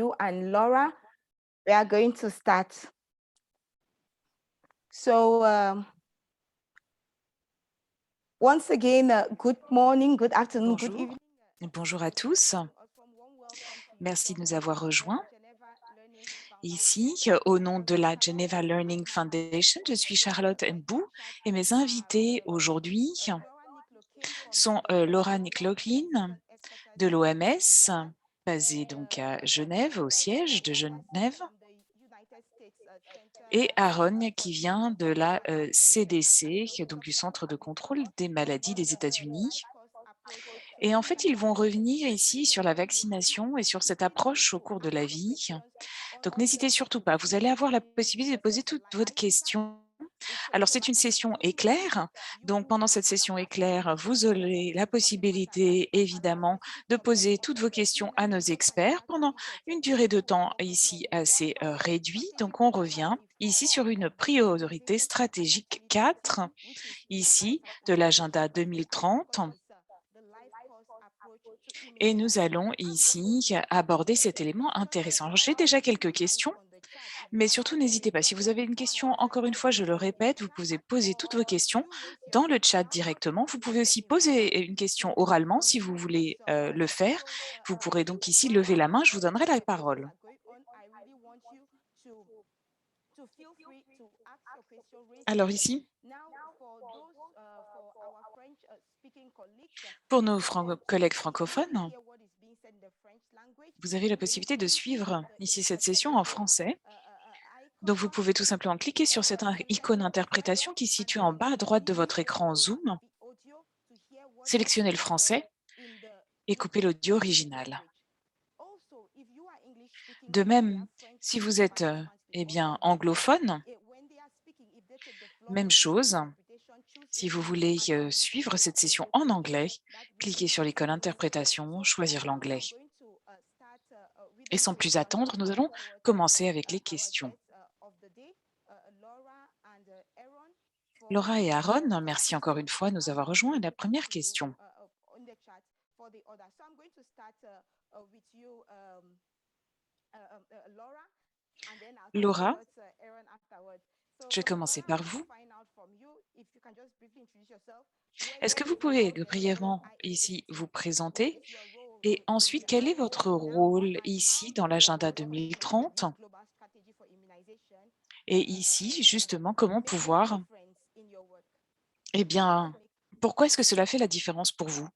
And Laura, we are going to start. So once again, good morning, good afternoon, good evening. Bonjour à tous. Merci de nous avoir rejoints. Ici, au nom de la Geneva Learning Foundation, je suis Charlotte Nbou et mes invités aujourd'hui sont Laura Nicklocklin de l'OMS, basée donc à Genève, au siège de Genève, et Aaron qui vient de la CDC, donc du Centre de contrôle des maladies des États-Unis. Et en fait, ils vont revenir ici sur la vaccination et sur cette approche au cours de la vie. Donc, n'hésitez surtout pas. Vous allez avoir la possibilité de poser toutes vos questions. Alors, c'est une session éclair. Donc, pendant cette session éclair, vous aurez la possibilité, évidemment, de poser toutes vos questions à nos experts pendant une durée de temps ici assez réduite. Donc, on revient ici sur une priorité stratégique 4, ici, de l'agenda 2030. Et nous allons ici aborder cet élément intéressant. Alors, j'ai déjà quelques questions, mais surtout, n'hésitez pas. Si vous avez une question, encore une fois, je le répète, vous pouvez poser toutes vos questions dans le chat directement. Vous pouvez aussi poser une question oralement si vous voulez le faire. Vous pourrez donc ici lever la main, je vous donnerai la parole. Alors ici, pour nos collègues francophones, vous avez la possibilité de suivre ici cette session en français. Donc, vous pouvez tout simplement cliquer sur cette icône interprétation qui se situe en bas à droite de votre écran Zoom, sélectionnez le français et couper l'audio original. De même, si vous êtes anglophone, même chose. Si vous voulez suivre cette session en anglais, cliquez sur l'icône interprétation, choisir l'anglais. Et sans plus attendre, nous allons commencer avec les questions. Laura et Aaron, merci encore une fois de nous avoir rejoints. La première question. Laura, je vais commencer par vous. Est-ce que vous pouvez brièvement ici vous présenter et ensuite, quel est votre rôle ici dans l'agenda 2030? Et ici, justement, comment pouvoir, pourquoi est-ce que cela fait la différence pour vous?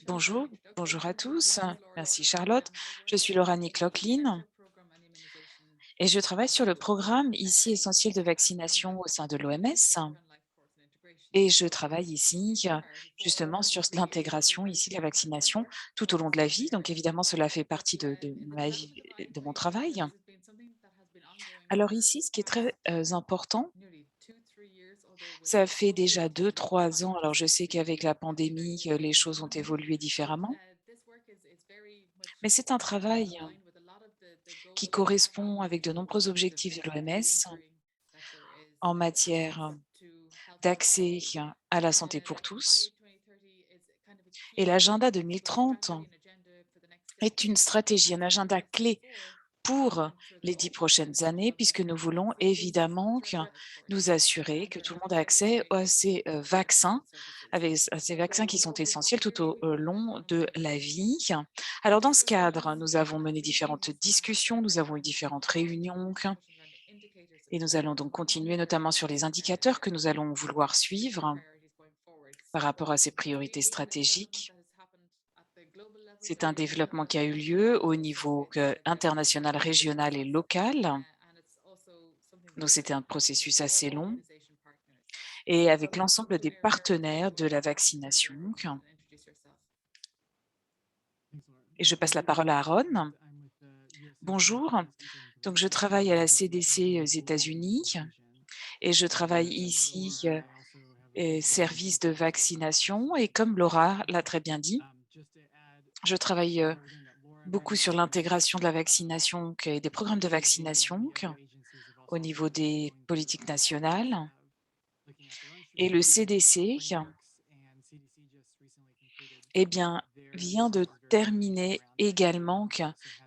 Bonjour, bonjour à tous. Merci Charlotte. Je suis Laura Nicklocklin et je travaille sur le programme ici essentiel de vaccination au sein de l'OMS. Et je travaille ici justement sur l'intégration ici de la vaccination tout au long de la vie. Donc évidemment, cela fait partie de ma vie, de mon travail. Alors ici, ce qui est très important, ça fait déjà 2-3 ans. Alors je sais qu'avec la pandémie, les choses ont évolué différemment, mais c'est un travail qui correspond avec de nombreux objectifs de l'OMS en matière d'accès à la santé pour tous. Et l'agenda 2030 est une stratégie, un agenda clé pour les 10 prochaines années, puisque nous voulons évidemment nous assurer que tout le monde a accès à ces vaccins, à ces vaccins qui sont essentiels tout au long de la vie. Alors, dans ce cadre, nous avons mené différentes discussions, nous avons eu différentes réunions, et nous allons donc continuer notamment sur les indicateurs que nous allons vouloir suivre par rapport à ces priorités stratégiques. C'est un développement qui a eu lieu au niveau international, régional et local. Donc, c'était un processus assez long et avec l'ensemble des partenaires de la vaccination. Et je passe la parole à Aaron. Bonjour. Donc, je travaille à la CDC aux États-Unis et je travaille ici service de vaccination. Et comme Laura l'a très bien dit, je travaille beaucoup sur l'intégration de la vaccination et des programmes de vaccination au niveau des politiques nationales. Et le CDC, vient de terminer également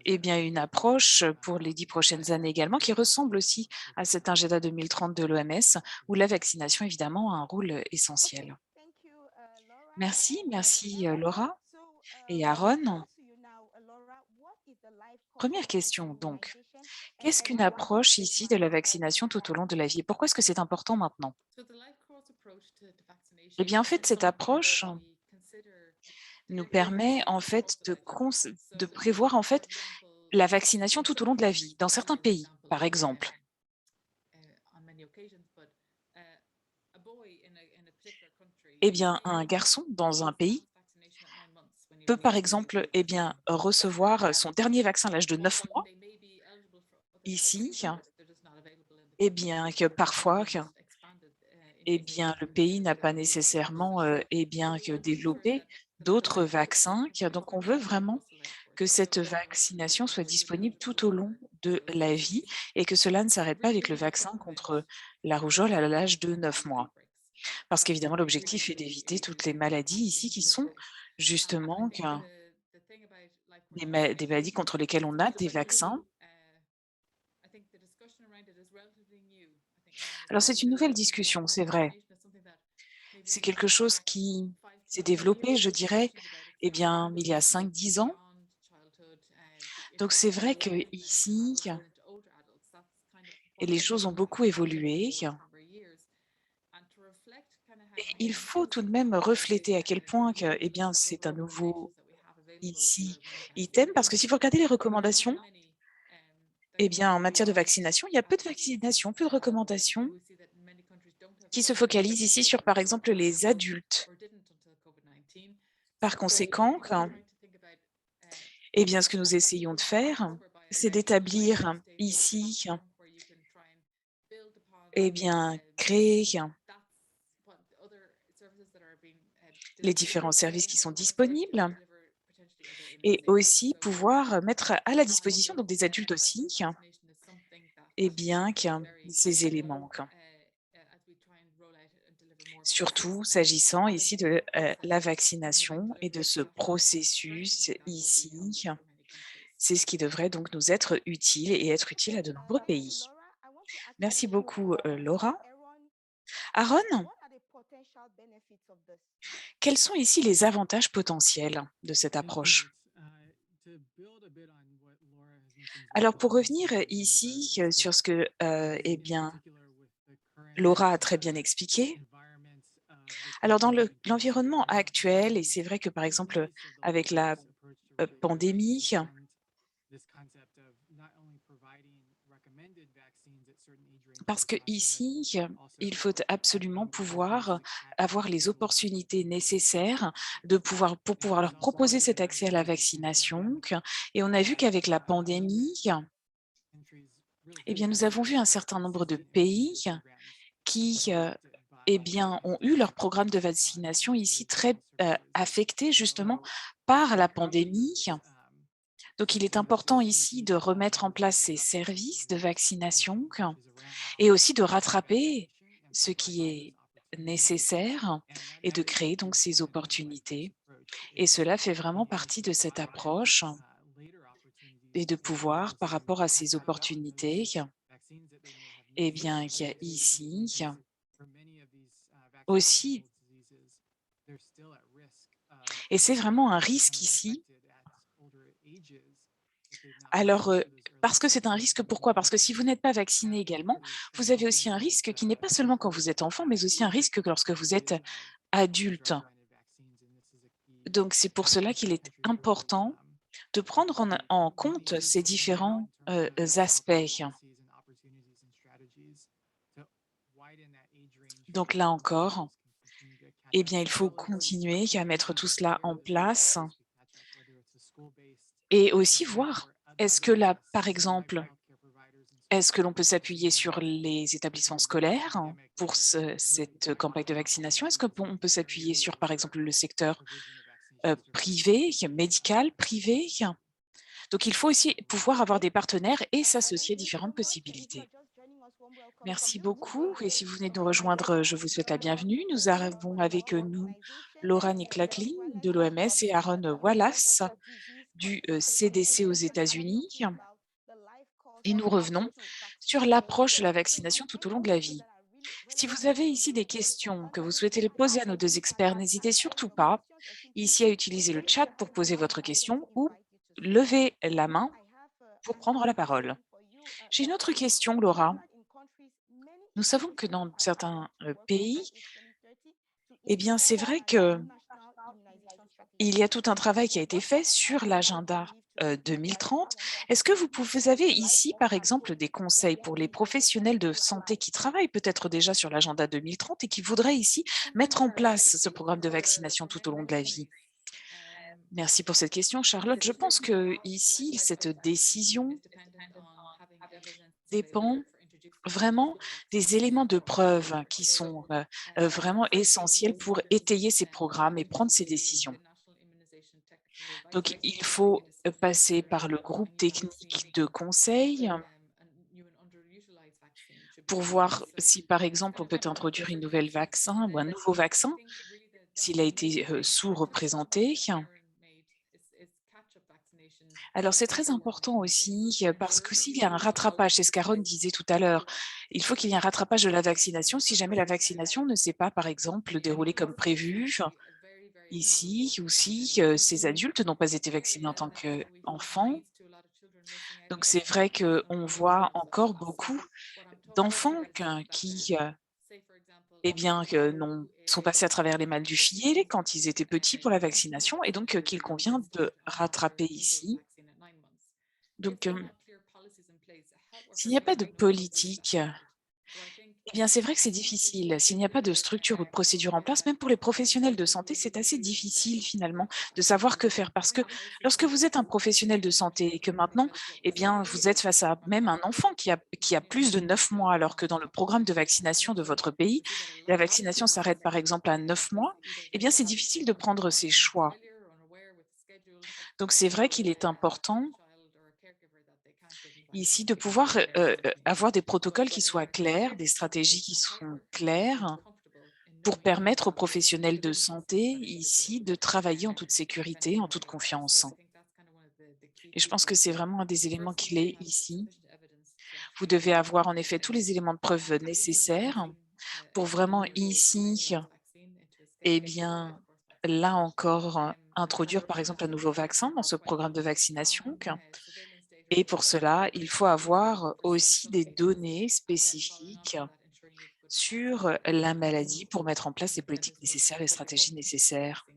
une approche pour les 10 prochaines années également, qui ressemble aussi à cet agenda 2030 de l'OMS, où la vaccination, évidemment, a un rôle essentiel. Okay, thank you, Laura Merci, and merci Aaron. Laura So, et my question Aaron. to you now, Laura, what is the life course Première approach to question donc, immunization, qu'est-ce qu'une and why is approche this ici de la matter? vaccination tout au long de la vie? Pourquoi est-ce que c'est important maintenant? Eh bien, en fait, cette approche nous permet en fait de prévoir en fait la vaccination tout au long de la vie, dans certains pays, par exemple. Eh bien, un garçon dans un pays peut, par exemple, recevoir son dernier vaccin à l'âge de 9 mois, ici, eh bien, que parfois, le pays n'a pas nécessairement que développé d'autres vaccins. Donc, on veut vraiment que cette vaccination soit disponible tout au long de la vie et que cela ne s'arrête pas avec le vaccin contre la rougeole à l'âge de 9 mois. Parce qu'évidemment, l'objectif est d'éviter toutes les maladies ici qui sont justement des maladies contre lesquelles on a des vaccins. Alors, c'est une nouvelle discussion, c'est vrai. C'est quelque chose qui s'est développé, je dirais, il y a 5 10 ans. Donc, c'est vrai qu'ici, les choses ont beaucoup évolué. Et il faut tout de même refléter à quel point c'est un nouveau ici item, parce que si vous regardez les recommandations, en matière de vaccination, il y a peu de vaccination, peu de recommandations qui se focalisent ici sur, par exemple, les adultes. Par conséquent, ce que nous essayons de faire, c'est d'établir ici, créer les différents services qui sont disponibles et aussi pouvoir mettre à la disposition donc des adultes aussi, ces éléments. Surtout s'agissant ici de la vaccination et de ce processus ici. C'est ce qui devrait donc nous être utile et être utile à de nombreux Thank you, pays. Laura. I want to ask a Merci question beaucoup, Laura. Aaron. Aaron, What are the potential benefits of this? quels sont ici les avantages potentiels de cette approche? Alors, pour revenir ici sur ce que Laura a très bien expliqué, alors dans l'environnement actuel, et c'est vrai que par exemple avec la pandémie, parce que ici, il faut absolument pouvoir avoir les opportunités nécessaires pour pouvoir leur proposer cet accès à la vaccination. Et on a vu qu'avec la pandémie, nous avons vu un certain nombre de pays qui ont eu leur programme de vaccination ici très affecté justement par la pandémie. Donc, il est important ici de remettre en place ces services de vaccination et aussi de rattraper ce qui est nécessaire et de créer donc ces opportunités. Et cela fait vraiment partie de cette approche et de pouvoir, par rapport à ces opportunités, qu'il y a ici aussi, et c'est vraiment un risque ici. Alors, parce que c'est un risque, pourquoi? Parce que si vous n'êtes pas vacciné également, vous avez aussi un risque qui n'est pas seulement quand vous êtes enfant, mais aussi un risque lorsque vous êtes adulte. Donc, c'est pour cela qu'il est important de prendre en compte ces différents aspects. Donc là encore, il faut continuer à mettre tout cela en place et aussi voir, est-ce que là, par exemple, est-ce que l'on peut s'appuyer sur les établissements scolaires pour cette campagne de vaccination? Est-ce qu'on peut s'appuyer sur, par exemple, le secteur privé, médical, privé? Donc, il faut aussi pouvoir avoir des partenaires et s'associer à différentes possibilités. Merci beaucoup. Et si vous venez de nous rejoindre, je vous souhaite la bienvenue. Nous avons avec nous Laura Nicklacklin de l'OMS et Aaron Wallace du CDC aux États-Unis. Et nous revenons sur l'approche de la vaccination tout au long de la vie. Si vous avez ici des questions que vous souhaitez les poser à nos deux experts, n'hésitez surtout pas ici à utiliser le chat pour poser votre question ou lever la main pour prendre la parole. J'ai une autre question, Laura. Nous savons que dans certains pays, eh bien, c'est vrai qu'il y a tout un travail qui a été fait sur l'agenda 2030. Est-ce que vous avez ici, par exemple, des conseils pour les professionnels de santé qui travaillent peut-être déjà sur l'agenda 2030 et qui voudraient ici mettre en place ce programme de vaccination tout au long de la vie? Merci pour cette question, Charlotte. Je pense que ici, cette décision dépend vraiment des éléments de preuve qui sont vraiment essentiels pour étayer ces programmes et prendre ces décisions. Donc, il faut passer par le groupe technique de conseil pour voir si, par exemple, on peut introduire une nouvelle vaccin ou un nouveau vaccin, s'il a été sous-représenté. Alors, c'est très important aussi parce que s'il y a un rattrapage, c'est ce qu'Aaron disait tout à l'heure, il faut qu'il y ait un rattrapage de la vaccination si jamais la vaccination ne s'est pas, par exemple, déroulée comme prévu ici ou si ces adultes n'ont pas été vaccinés en tant qu'enfants. Donc, c'est vrai qu'on voit encore beaucoup d'enfants qui eh bien, sont passés à travers les mal du filet quand ils étaient petits pour la vaccination et donc qu'il convient de rattraper ici. Donc, s'il n'y a pas de politique, eh bien, c'est vrai que c'est difficile. S'il n'y a pas de structure ou de procédure en place, même pour les professionnels de santé, c'est assez difficile finalement de savoir que faire. Parce que lorsque vous êtes un professionnel de santé et que maintenant, eh bien, vous êtes face à même un enfant qui a plus de 9 mois, alors que dans le programme de vaccination de votre pays, la vaccination s'arrête par exemple à 9 mois, eh bien, c'est difficile de prendre ses choix. Donc, c'est vrai qu'il est important ici de pouvoir avoir des protocoles qui soient clairs, des stratégies qui sont claires pour permettre aux professionnels de santé ici de travailler en toute sécurité, en toute confiance. Et je pense que c'est vraiment un des éléments clés ici. Vous devez avoir en effet tous les éléments de preuve nécessaires pour vraiment ici, eh bien, là encore, introduire par exemple un nouveau vaccin dans ce programme de vaccination. Et pour cela, il faut avoir aussi des données spécifiques sur la maladie pour mettre en place les politiques nécessaires, les stratégies nécessaires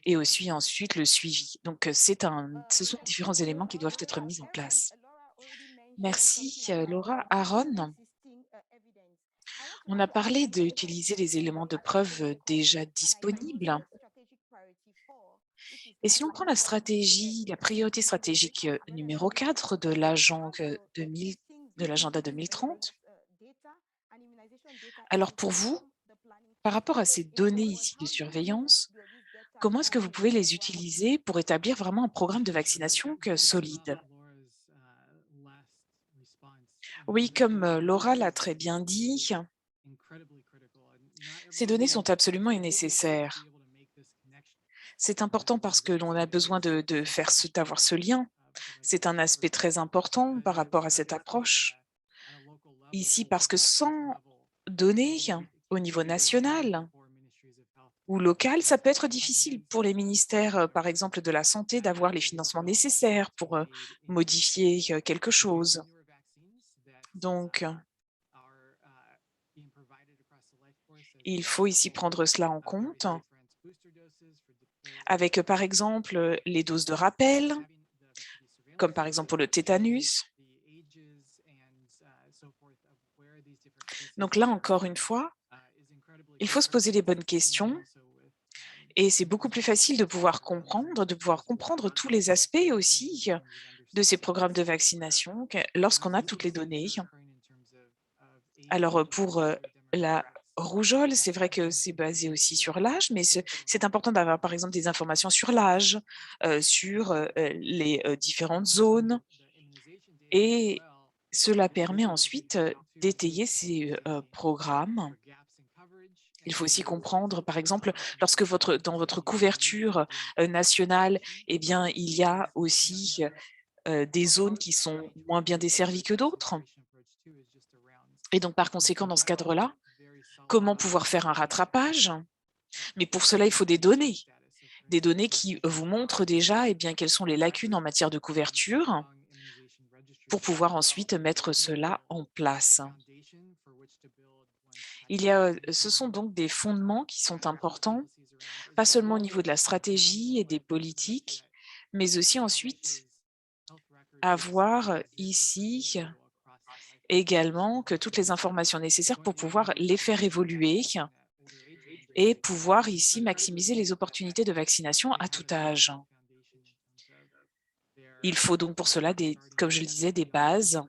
et aussi ensuite le suivi. Donc, ce sont différents éléments qui doivent être mis en place. Merci, Laura. Aaron, on a parlé d'utiliser les éléments de preuve déjà disponibles. Et si l'on prend la priorité stratégique numéro 4 de de l'agenda 2030, alors pour vous, par rapport à ces données ici de surveillance, comment est-ce que vous pouvez les utiliser pour établir vraiment un programme de vaccination solide? Oui, comme Laura l'a très bien dit, ces données sont absolument nécessaires. C'est important parce que l'on a besoin d'avoir ce lien. C'est un aspect très important par rapport à cette approche. Ici, parce que sans données au niveau national ou local, ça peut être difficile pour les ministères, par exemple, de la santé, d'avoir les financements nécessaires pour modifier quelque chose. Donc, il faut ici prendre cela en compte avec, par exemple, les doses de rappel, comme par exemple pour le tétanus. Donc là, encore une fois, il faut se poser les bonnes questions et c'est beaucoup plus facile de pouvoir comprendre tous les aspects aussi de ces programmes de vaccination lorsqu'on a toutes les données. Alors pour la rougeole, c'est vrai que c'est basé aussi sur l'âge, mais c'est important d'avoir par exemple des informations sur l'âge, sur les différentes zones et cela permet ensuite d'étayer ces programmes. Il faut aussi comprendre, par exemple, lorsque dans votre couverture nationale, eh bien, il y a aussi des zones qui sont moins bien desservies que d'autres. Et donc, par conséquent, dans ce cadre-là, comment pouvoir faire un rattrapage? Mais pour cela, il faut des données qui vous montrent déjà eh bien, quelles sont les lacunes en matière de couverture pour pouvoir ensuite mettre cela en place. Ce sont donc des fondements qui sont importants, pas seulement au niveau de la stratégie et des politiques, mais aussi ensuite avoir ici également que toutes les informations nécessaires pour pouvoir les faire évoluer et pouvoir ici maximiser les opportunités de vaccination à tout âge. Il faut donc pour cela, comme je le disais, des bases.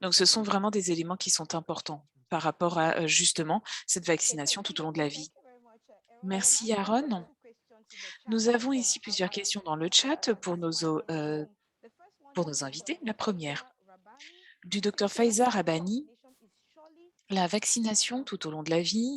Donc ce sont vraiment des éléments qui sont importants par rapport à justement cette Okay, vaccination tout au long de la vie. thank you very much, Aaron. Merci I have Aaron. two questions in the chat Nous avons ici plusieurs about questions dans le chat the first one pour is nos from invités. La première, Faisal Rabani. du He says docteur the life Faiza course Rabani, vaccination is surely la vaccination tout au long de la vie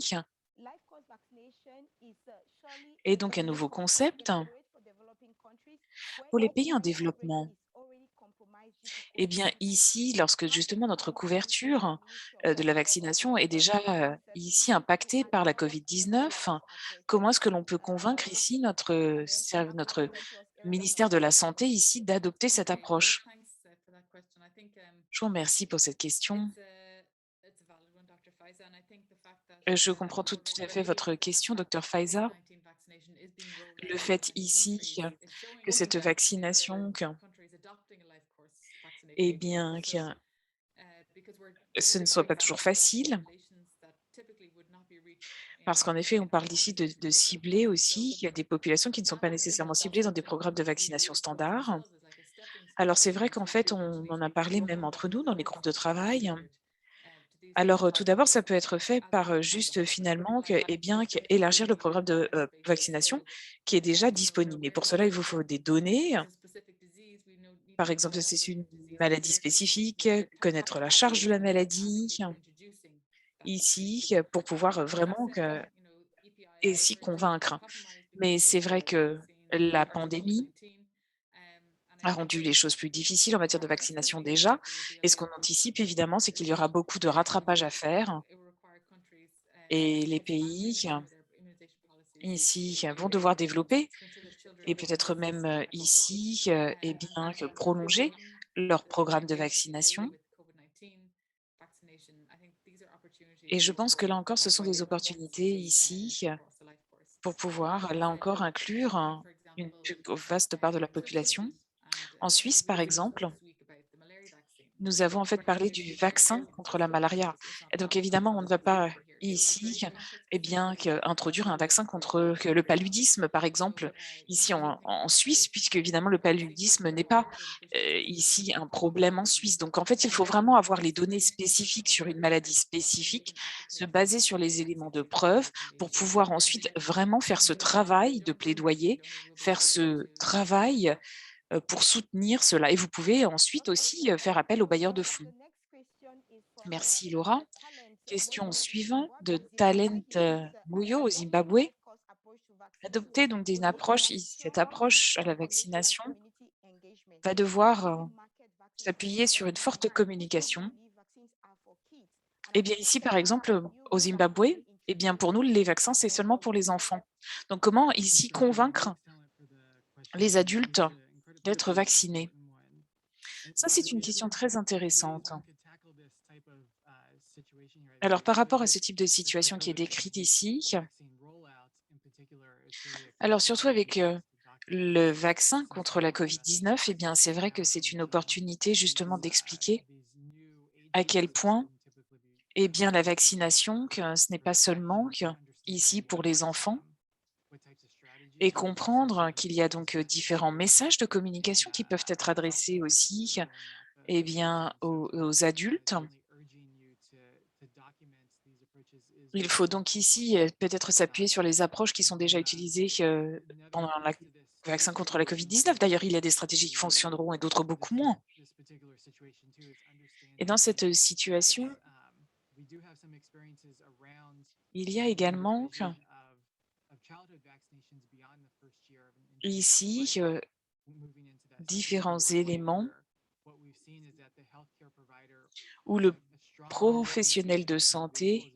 life course vaccination is surely est donc un more nouveau concept accurate for developing countries where pour les pays en immunity coverage développement. is already compromised due to Eh COVID. bien, ici, lorsque How justement notre confident is the couverture Ministry de la vaccination est déjà ici of impactée par la vaccinate COVID-19, this accuracy? comment est-ce que l'on peut convaincre ici notre ministère de la Santé ici d'adopter cette approche? Je vous remercie pour cette question. Je comprends tout à fait votre question, docteur Faiza. Le fait ici que cette vaccination, eh bien, que ce ne soit pas toujours facile, parce qu'en effet, on parle ici de cibler aussi. Il y a des populations qui ne sont pas nécessairement ciblées dans des programmes de vaccination standards. Alors, c'est vrai qu'en fait, on en a parlé même entre nous dans les groupes de travail. Alors, tout d'abord, ça peut être fait par juste finalement eh bien, élargir le programme de vaccination qui est déjà disponible. Et pour cela, il vous faut des données. Par exemple, si c'est une maladie spécifique, connaître la charge de la maladie ici pour pouvoir vraiment et s'y convaincre. Mais c'est vrai que la pandémie a rendu les choses plus difficiles en matière de vaccination déjà. Et ce qu'on anticipe évidemment, c'est qu'il y aura beaucoup de rattrapage à faire et les pays ici vont devoir développer et peut-être même ici, eh bien, que prolonger leur programme de vaccination. Et je pense que là encore, ce sont des opportunités ici pour pouvoir, là encore, inclure une plus vaste part de la population. En Suisse, par exemple, nous avons en fait parlé du vaccin contre la malaria. Et donc évidemment, on ne va pas ici, eh bien, introduire un vaccin contre le paludisme, par exemple, ici en Suisse, puisque évidemment le paludisme n'est pas ici un problème en Suisse. Donc en fait, il faut vraiment avoir les données spécifiques sur une maladie spécifique, se baser sur les éléments de preuve pour pouvoir ensuite vraiment faire ce travail de plaidoyer, faire ce travail pour soutenir cela. Et vous pouvez ensuite aussi faire appel aux bailleurs de fonds. The next question is from Merci Laura. Talent Question Moyo. suivante What de of Talent Zimbabwe is Moyo au adopting a Zimbabwe. life course approach to vaccination Adopter donc will need to ensure cette approche à la public and vaccination community engagement. va How devoir will you market s'appuyer vaccination sur une and forte who should communication. believe vaccines are for kids? And Eh at bien the ici, same par time, exemple, will you au roll out Zimbabwe, the eh bien pour introduced nous, les vaccins, c'est seulement pour les enfants. Donc comment ici convaincre les adultes d'être vaccinés? Ça, c'est une question très intéressante. Alors, par rapport à ce type de situation qui est décrite ici, alors surtout avec le vaccin contre la COVID-19, eh bien, c'est vrai que c'est une opportunité justement d'expliquer à quel point, eh bien, la vaccination, que ce n'est pas seulement ici pour les enfants, et comprendre qu'il y a donc différents messages de communication qui peuvent être adressés aussi, eh bien, aux adultes. Il faut donc ici peut-être s'appuyer sur les approches qui sont déjà utilisées pendant la vaccin contre la COVID-19. D'ailleurs, il y a des stratégies qui fonctionneront et d'autres beaucoup moins. Et dans cette situation, il y a également ici différents éléments où le professionnel de santé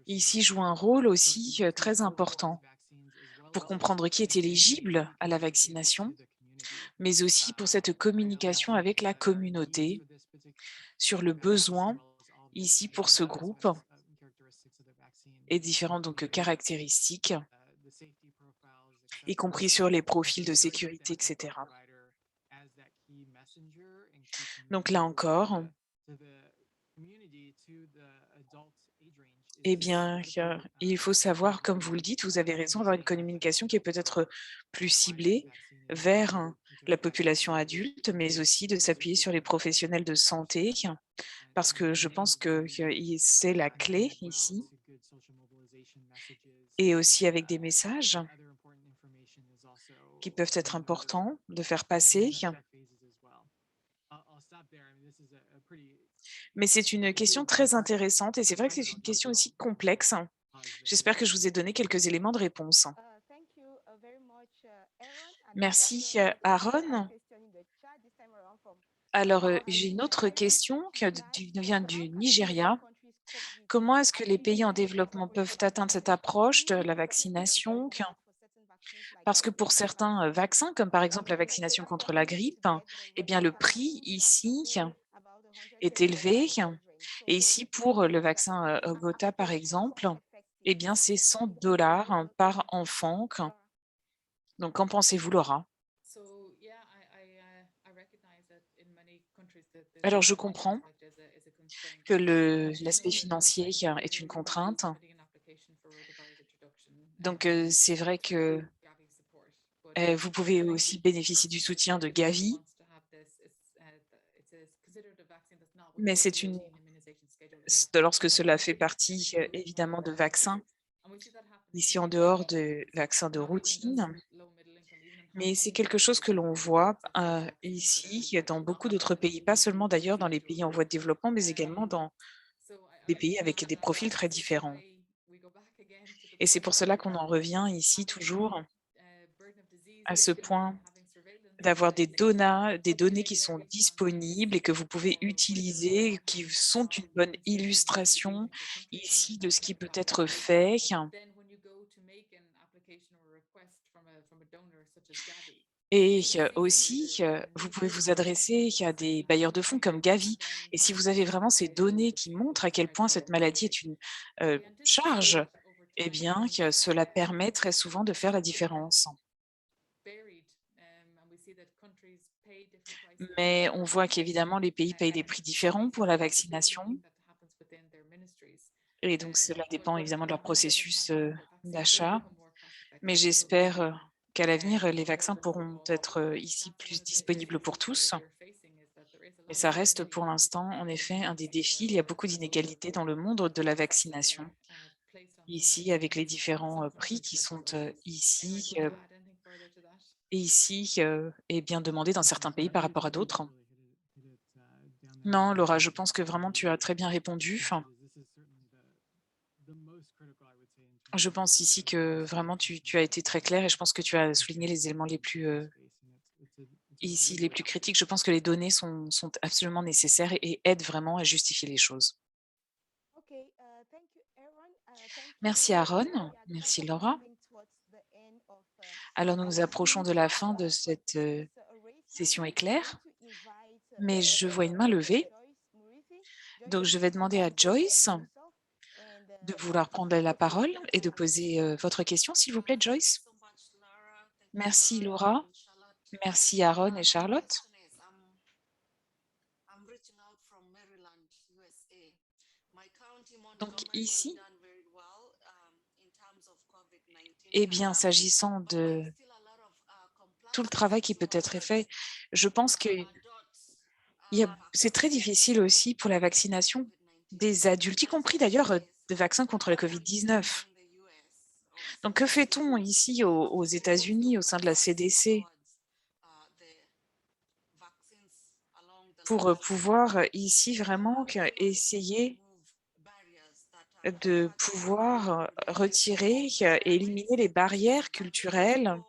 ici joue un rôle aussi très important pour comprendre qui est éligible à la vaccination, mais aussi pour cette communication avec la communauté sur le besoin ici pour ce groupe et différentes donc caractéristiques, y compris sur les profils de sécurité, etc. Donc là encore, eh bien, il faut savoir, comme vous le dites, vous avez raison, avoir une communication qui est peut-être plus ciblée vers la population adulte, mais aussi de s'appuyer sur les professionnels de santé, parce que je pense que c'est la clé ici, et aussi avec des messages qui peuvent être importants de faire passer. Mais c'est une question très intéressante et c'est vrai que c'est une question aussi complexe. J'espère que je vous ai donné quelques éléments de réponse. Thank you very much, Aaron. And Merci, we got another Aaron. question in the chat, this time around from Alors, j'ai une Anita autre Aaron. question qui vient So how du can emerging Nigeria. countries cope with Comment est-ce que les pays en underfunding of développement peuvent population atteindre cette vaccination, approche de la including certain vaccination? vaccines for certain vaccines like Parce que pour COVID certains vaccine? vaccins, comme par exemple la And I vaccination guess contre la according to grippe, them, the eh bien, le Western prix vaccines last ici only about est 100% of élevé. children. So Et can ici, you please pour le explain vaccin Gotha, par how exemple, effective eh bien, c'est the 100 vaccination is in your par opinion? enfant. Laura? Donc, qu'en pensez-vous, Laura? Alors, je comprends que l'aspect financier est une contrainte. Donc, c'est vrai que vous pouvez aussi bénéficier du soutien de Gavi, mais lorsque cela fait partie évidemment de vaccins, ici en dehors de vaccins de routine, mais c'est quelque chose que l'on voit ici dans beaucoup d'autres pays, pas seulement d'ailleurs dans les pays en voie de développement, mais également dans des pays avec des profils très différents. Et c'est pour cela qu'on en revient ici toujours à ce point d'avoir des données qui sont disponibles et que vous pouvez utiliser, qui sont une bonne illustration ici de ce qui peut être fait. Et aussi, vous pouvez vous adresser à des bailleurs de fonds comme Gavi. Et si vous avez vraiment ces données qui montrent à quel point cette maladie est une charge, eh bien, que cela permet très souvent de faire la différence. Mais on voit qu'évidemment, les pays payent des prix différents pour la vaccination. Et donc, cela dépend évidemment de leur processus d'achat. Mais j'espère qu'à l'avenir, les vaccins pourront être ici plus disponibles pour tous. Mais ça reste pour l'instant, en effet, un des défis. Il y a beaucoup d'inégalités dans le monde de la vaccination. Ici, avec les différents prix qui sont bien demandés dans certains pays par rapport à d'autres. Non, Laura, je pense que vraiment tu as très bien répondu. Enfin, je pense ici que vraiment tu as été très clair et je pense que tu as souligné les éléments les plus critiques. Je pense que les données sont absolument nécessaires et aident vraiment à justifier les choses. Okay, thank you, Aaron. Thank Merci you, Aaron, Laura. We are merci actually Laura. moving towards the end of Alors nous nous our approchons de la fin de but cette it's a race now, session so I'm going éclair, to invite mais je vois une main levée. Joyce Murithi. Joyce, Donc je please vais demander à Joyce introduce yourself and de vouloir prendre la parole et de poser votre question, s'il vous plaît, Thank you Joyce. so much, Laura. Thank you, Merci Aaron Laura, and Charlotte. merci Aaron et My Charlotte. question is, I'm reaching out from Maryland, USA. My county, Donc Montgomery, has ici, done very well in terms of COVID-19 eh bien, handling, s'agissant but there de is still a lot of tout le compliance travail qui peut to être adults. fait, je pense que Adults c'est très vaccinating difficile aussi pour la against vaccination COVID-19. des adultes, y My compris question d'ailleurs is, des vaccins contre la what are you seeing COVID-19. in the US Donc, que fait-on ici aux États-Unis, au sein de la CDC, pour pouvoir ici vraiment essayer de pouvoir retirer et éliminer les barrières culturelles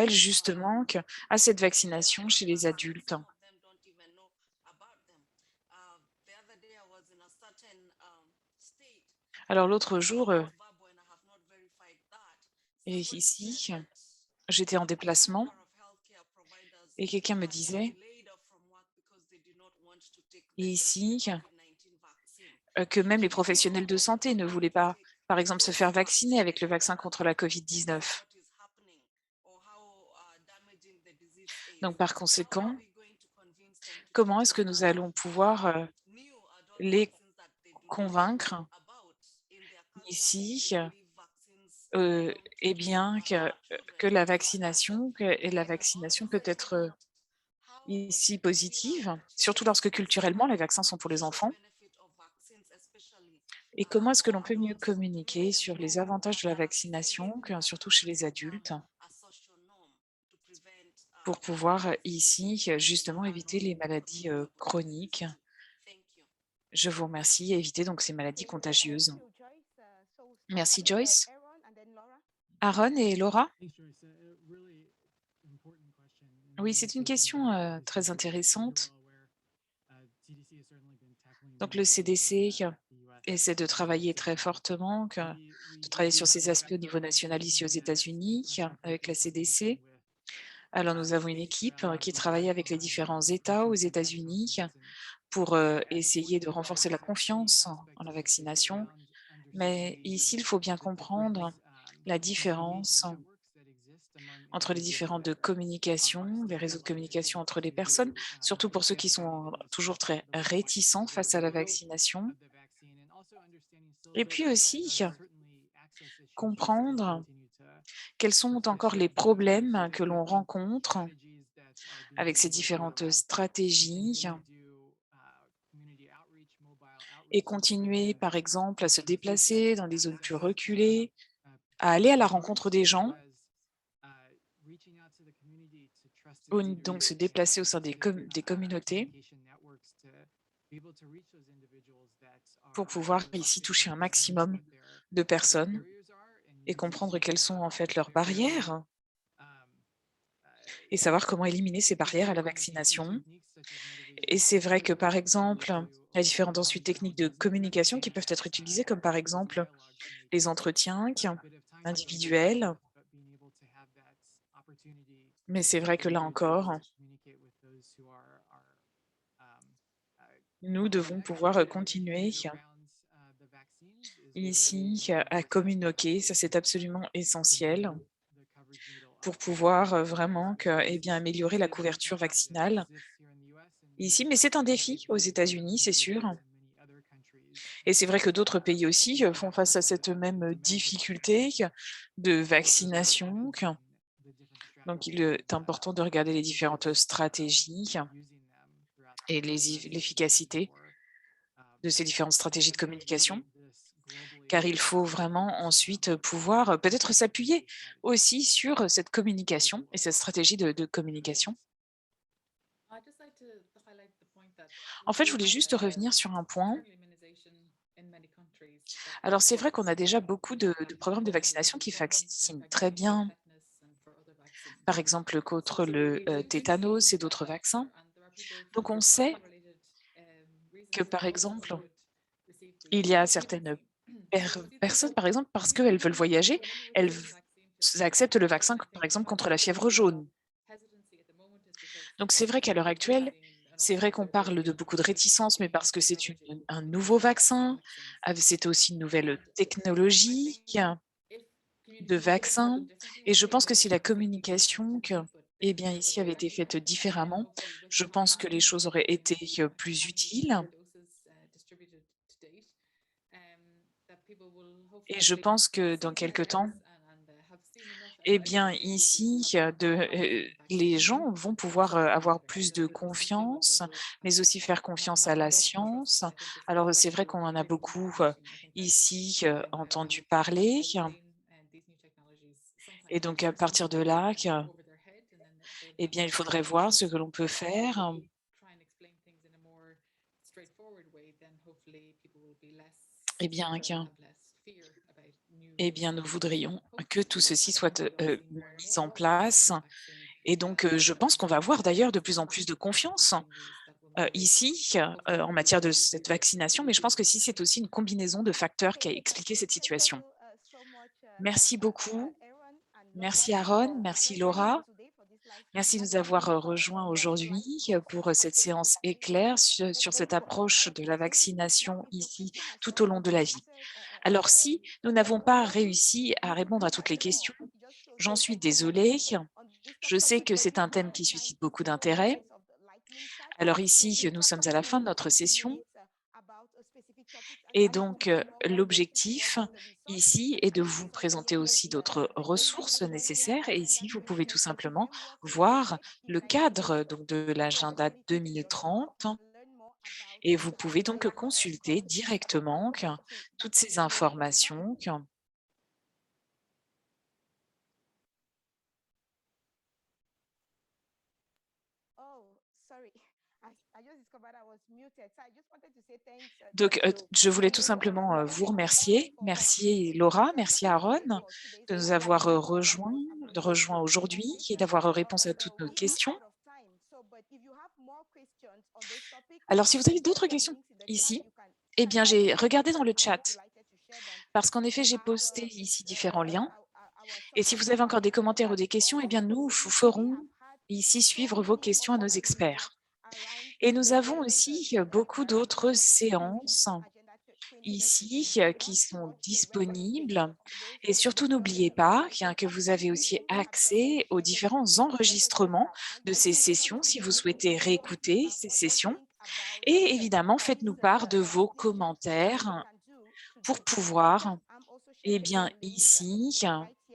justement à cette vaccination chez les adultes? Alors l'autre jour, et ici, j'étais en déplacement et quelqu'un me disait ici que même les professionnels de santé ne voulaient pas, par exemple, se faire vacciner avec le vaccin contre la COVID-19. Donc, par conséquent, comment est-ce que nous allons pouvoir les convaincre ici eh bien, que la vaccination, et la vaccination peut être ici positive, surtout lorsque culturellement, les vaccins sont pour les enfants. Et comment est-ce que l'on peut mieux communiquer sur les avantages de la vaccination, surtout chez les adultes, pour pouvoir ici justement éviter les maladies chroniques? Je vous remercie et éviter donc ces maladies contagieuses. Merci Joyce. Aaron et Laura? Oui, c'est une question très intéressante. Donc le CDC essaie de travailler très fortement, de travailler sur ces aspects au niveau national ici aux États-Unis avec la CDC. Alors nous avons une équipe qui travaille avec les différents États aux États-Unis pour essayer de renforcer la confiance en la vaccination. Mais ici, il faut bien comprendre la différence entre les différentes communications, les réseaux de communication entre les personnes, surtout pour ceux qui sont toujours très réticents face à la vaccination. Et puis aussi, comprendre quels sont encore les problèmes que l'on rencontre avec ces différentes stratégies et continuer, par exemple, à se déplacer dans des zones plus reculées, à aller à la rencontre des gens, donc se déplacer au sein des communautés pour pouvoir ici toucher un maximum de personnes et comprendre quelles sont en fait leurs barrières et savoir comment éliminer ces barrières à la vaccination. Et c'est vrai que, par exemple, il y a différentes ensuite techniques de communication qui peuvent être utilisées, comme par exemple les entretiens individuels. Mais c'est vrai que là encore, nous devons pouvoir continuer ici à communiquer. Ça, c'est absolument essentiel pour pouvoir vraiment eh bien, améliorer la couverture vaccinale ici. Mais c'est un défi aux États-Unis, c'est sûr. Et c'est vrai que d'autres pays aussi font face à cette même difficulté de vaccination. Donc, il est important de regarder les différentes stratégies et l'efficacité de ces différentes stratégies de communication, car il faut vraiment ensuite pouvoir peut-être s'appuyer aussi sur cette communication et cette stratégie de communication. En fait, je voulais juste revenir sur un point. Alors, c'est vrai qu'on a déjà beaucoup de programmes de vaccination qui vaccinent très bien, par exemple contre le tétanos et d'autres vaccins. Donc, on sait que, par exemple, il y a certaines personnes, par exemple, parce qu'elles veulent voyager, acceptent le vaccin, par exemple, contre la fièvre jaune. Donc, c'est vrai qu'à l'heure actuelle, c'est vrai qu'on parle de beaucoup de réticence, mais parce que c'est un nouveau vaccin, c'est aussi une nouvelle technologie de vaccin. Et je pense que si la communication eh bien, ici avait été faite différemment, je pense que les choses auraient été plus utiles. Et je pense que dans quelque temps, Eh bien, ici, les gens vont pouvoir avoir plus de confiance, mais aussi faire confiance à la science. Alors, c'est vrai qu'on en a beaucoup ici entendu parler. Et donc, à partir de là, eh bien, il faudrait voir ce que l'on peut faire. Eh bien, nous voudrions que tout ceci soit mis en place. Et donc, je pense qu'on va avoir d'ailleurs de plus en plus de confiance ici en matière de cette vaccination, mais je pense que si c'est aussi une combinaison de facteurs qui a expliqué cette situation. Merci beaucoup. Merci Aaron, merci Laura. Merci de nous avoir rejoints aujourd'hui pour cette séance éclair sur cette approche de la vaccination ici tout au long de la vie. Alors, si nous n'avons pas réussi à répondre à toutes les questions, j'en suis désolée. Je sais que c'est un thème qui suscite beaucoup d'intérêt. Alors ici, nous sommes à la fin de notre session. Et donc, l'objectif ici est de vous présenter aussi d'autres ressources nécessaires. Et ici, vous pouvez tout simplement voir le cadre donc, de l'agenda 2030. Et vous pouvez donc consulter directement toutes ces informations. Donc, je voulais tout simplement vous remercier. Merci Laura, merci Aaron de nous avoir rejoints aujourd'hui et d'avoir répondu à toutes nos questions. Alors, si vous avez d'autres questions ici, eh bien, j'ai regardé dans le chat parce qu'en effet, j'ai posté ici différents liens. Et si vous avez encore des commentaires ou des questions, eh bien, nous ferons ici suivre vos questions à nos experts. Et nous avons aussi beaucoup d'autres séances ici qui sont disponibles. Et surtout, n'oubliez pas que vous avez aussi accès aux différents enregistrements de ces sessions si vous souhaitez réécouter ces sessions. Et évidemment, faites-nous part de vos commentaires pour pouvoir, eh bien, ici,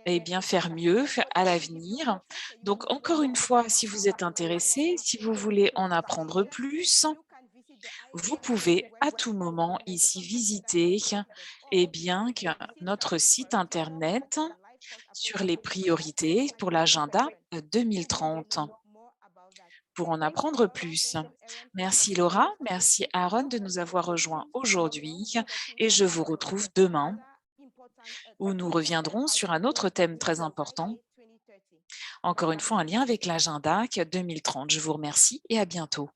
eh bien, faire mieux à l'avenir. Donc, encore une fois, si vous êtes intéressé, si vous voulez en apprendre plus, vous pouvez à tout moment ici visiter eh bien, notre site Internet sur les priorités pour l'agenda 2030 pour en apprendre plus. Merci Laura, merci Aaron de nous avoir rejoints aujourd'hui et je vous retrouve demain où nous reviendrons sur un autre thème très important. Encore une fois, un lien avec l'agenda 2030. Je vous remercie et à bientôt.